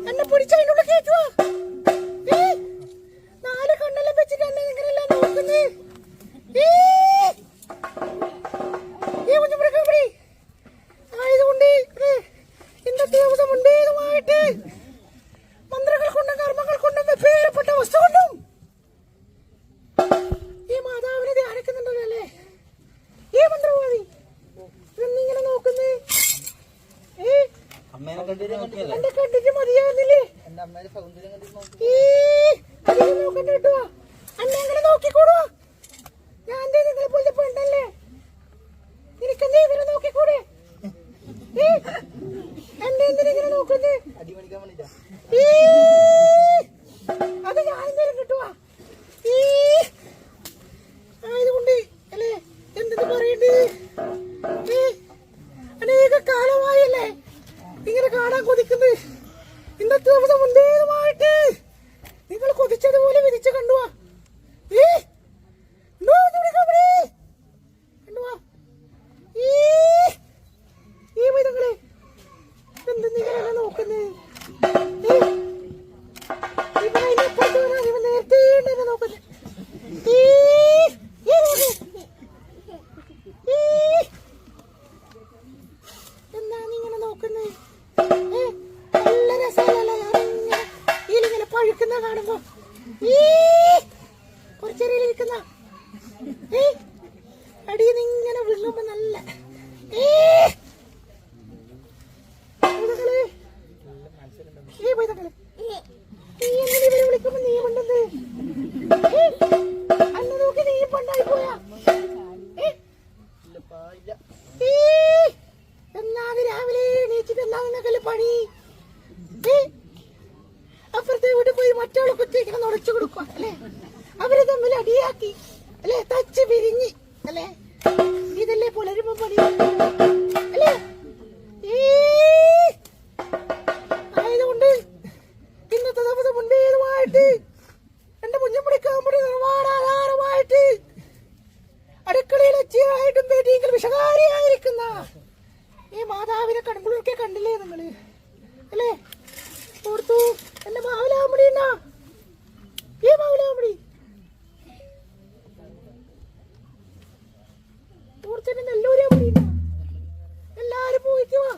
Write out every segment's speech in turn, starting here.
എന്നെ പിടിച്ചതിനുള്ള കേറ്റുവാ. നാല് കണ്ണെല്ലാം വെച്ചിട്ട് എന്നെ നിങ്ങളെല്ലാം നോക്കുന്നേ. ആയതുകൊണ്ട് ഇന്നത്തെ ദിവസം ഉണ്ടേതുമായിട്ട് മന്ത്രങ്ങൾ കൊണ്ടും കർമ്മങ്ങൾ കൊണ്ടും പേരപ്പെട്ട വസ്തു കൊണ്ടും ഈ മാതാവിനെ ധ്യാനിക്കുന്നുണ്ടല്ലോ അല്ലേ ഈ മന്ത്രവാദി. ഇങ്ങനെ നോക്കുന്നേ. എന്റെ കണ്ടിട്ട് മതിയാവുന്നില്ലേ? നോക്കണ്ട കേട്ടോ. അന്നെ അങ്ങനെ നോക്കിക്കൂടുവാ. ഞാൻ നിങ്ങളെ പോലെ പെണ്ണല്ലേ? നിനക്കെന്തേ ഇവരെ നോക്കിക്കൂടെ? എന്നെ എന്തിനെ നോക്കുന്നേ? അത് ഞാൻ എന്തേലും കിട്ടുവാ. ആയതുകൊണ്ട് അല്ലേ എന്തെന്ന് പറയണ്ടേ? അനേക കാലമായല്ലേ ഇങ്ങനെ കാണാൻ കൊതിക്കുന്നത്. ഇന്നത്തെ ദിവസം മുന്നേതുമായിട്ട് നിങ്ങൾ കൊതിച്ചതുപോലെ വിധിച്ച് കണ്ടുവാ. ഈ വിധങ്ങളെ എന്തെന്നിങ്ങനെ നോക്കുന്നേ? ഇവ നേരത്തെ നോക്കുന്നേ. എന്നാ നീങ്ങനെ നോക്കുന്നേ? നല്ല രസമല്ലേ ഇതിലിങ്ങനെ പഴുക്കുന്ന കാണുമ്പോ? കുറച്ചേരിയിരിക്കുന്ന അടിയിൽ നിന്ന് ഇങ്ങനെ വിഴുമ്പോ നല്ല നീ എന്തിനെ ഇവരെ വിളിക്കുമ്പോ നീ ഉണ്ടെന്ന് അന്ന നോക്കി നീ പണ്ടായി പോയാ. എന്നാത് രാവിലെ എണീച്ചിട്ട് എന്നാ പണി? അപ്പുറത്തെ വീട്ടിൽ പോയി മറ്റോളെ കുത്തിങ്ങനെ നുടച്ചു കൊടുക്കുക അല്ലേ? അവര് തമ്മിൽ അടിയാക്കി അല്ലെ? തച്ച് പിരിഞ്ഞ് അല്ലേ? ഇതല്ലേ പുലരുമ്പോ പണി അല്ലേ? ആയതുകൊണ്ട് ഇന്നത്തെ ദിവസം മുൻപേതുമായിട്ട് എന്റെ കുഞ്ഞുപിടിക്കാമ്പടി നിർമ്മാണാധാരമായിട്ട് അടുക്കളയിൽ അച്ചിയായിട്ടും പേട്ടിയെങ്കിൽ വിഷകാരിയായിരിക്കുന്ന ഈ മാതാവിനെ കൺകുളിർക്കെ കണ്ടില്ലേ നിങ്ങള് അല്ലേ? ഓർത്തു എന്റെ മാവിലാമ്പടി എന്നാ ഈ മാവിലാമ്പടി ഓർച്ചെന്നെ നെല്ലൂരാമ്പടി എല്ലാരും പോയിക്കുവാ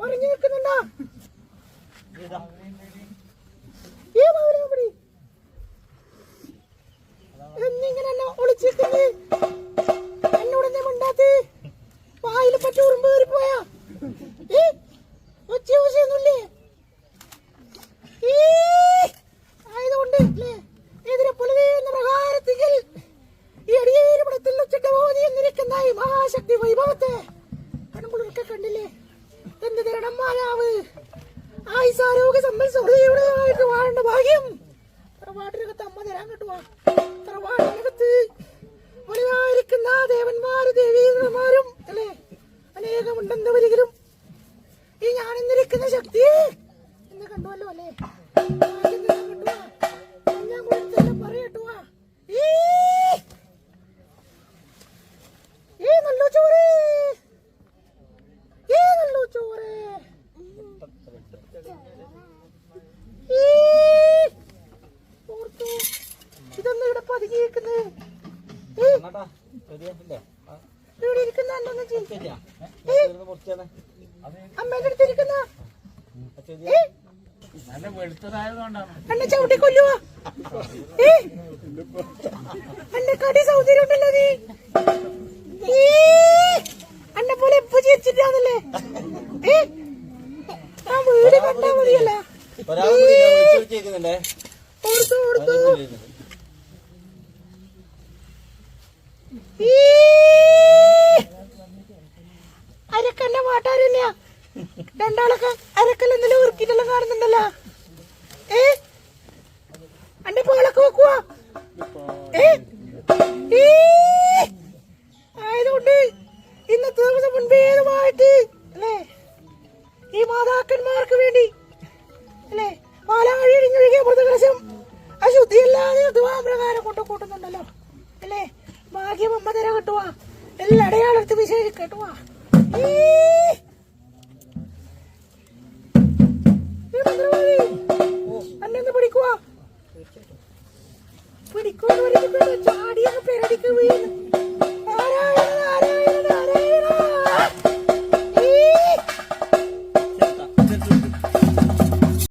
പറഞ്ഞു നിൽക്കുന്നുണ്ടാ ഈ മാവിലാമ്പടി എന്നിങ്ങനെ എന്നെ ഒളിച്ചിരിക്കുന്നേ. എന്നോടെന്നെ മിണ്ടാത്തേ? വായിൽ പറ്റ ഉറുമ്പ് കയറിപ്പോയാ? ഒച്ചയൊന്നുമില്ലേ? ആയതുകൊണ്ട് എതിരെ പുലരുന്ന പ്രകാരത്തിൽ ഈ അടിയേരുപടത്തിൽ ഉച്ചഭവതി എന്നിരിക്കുന്ന ഈ മഹാശക്തി വൈഭവത്തെ കൺകുളിർക്കെ കണ്ടില്ലേ? എന്ത് തരണം മാതാവ്. ആയുസാരോഗ്യ സമ്പൽ സമൃദ്ധിയുടെയായിട്ട് വാഴേണ്ട ഭാഗ്യം തറവാട്ടിനകത്ത് അമ്മ തരാൻ കിട്ടുവാ. തറവാട്ടിനകത്ത് വലുതായിരിക്കുന്ന ദേവന്മാരും ദേവീമാരും അല്ലേ അനേകമുണ്ടെന്ന് വരികിലും ഈ ഞാനിന്നിരിക്കുന്ന ശക്തി എന്ന് കണ്ടുവല്ലോ അല്ലേ? ഞാൻ പറയട്ടുവാ. നല്ല ചോറ് നല്ല ചോറ് ഇതൊന്നും ഇവിടെ പതുങ്ങിയിരിക്കുന്നത് ഇവിടെ ഇരിക്കുന്ന അമ്മേന്റെ അടുത്തിരിക്കുന്ന എന്നെ ചവിട്ടി കൊല്ലുവാ. എന്നെ കടി സൗന്ദര്യം ഉണ്ടല്ലോ നീ. എന്നെ പോലെ എപ്പോ ചിരിച്ചിട്ടാന്നല്ലേ? ആ വീട് കണ്ടാ മതിയല്ല. അരക്കന്നെ മാട്ടാരന്നെയാ. രണ്ടാളൊക്കെ അരക്കല്ല എന്തെല്ലാം ഉറുക്കിട്ടെല്ലാം കാണുന്നുണ്ടല്ലോ. അന്റെ പോളൊക്കെ വെക്കുവാ. ആയതുകൊണ്ട് ഇന്നത്തെ ദിവസം മുൻപേതുമായിട്ട് അല്ലേ ഈ മാതാക്കന്മാർക്ക് വേണ്ടി അല്ലേ പാലാഴിഞ്ഞൊഴുകിയ മൃതകലശം അശുദ്ധിയല്ലാതെ പ്രകാരം കൊണ്ടു കൂട്ടുന്നുണ്ടല്ലോ അല്ലേ? ഭാഗ്യം അമ്മ തര കിട്ടുവാ. എല്ലാം അടയാളത്ത് വിശേഷിക്കട്ടോ. അന്നെന്ന് പിടിക്കുവാ പിടിക്കുവാന്ന്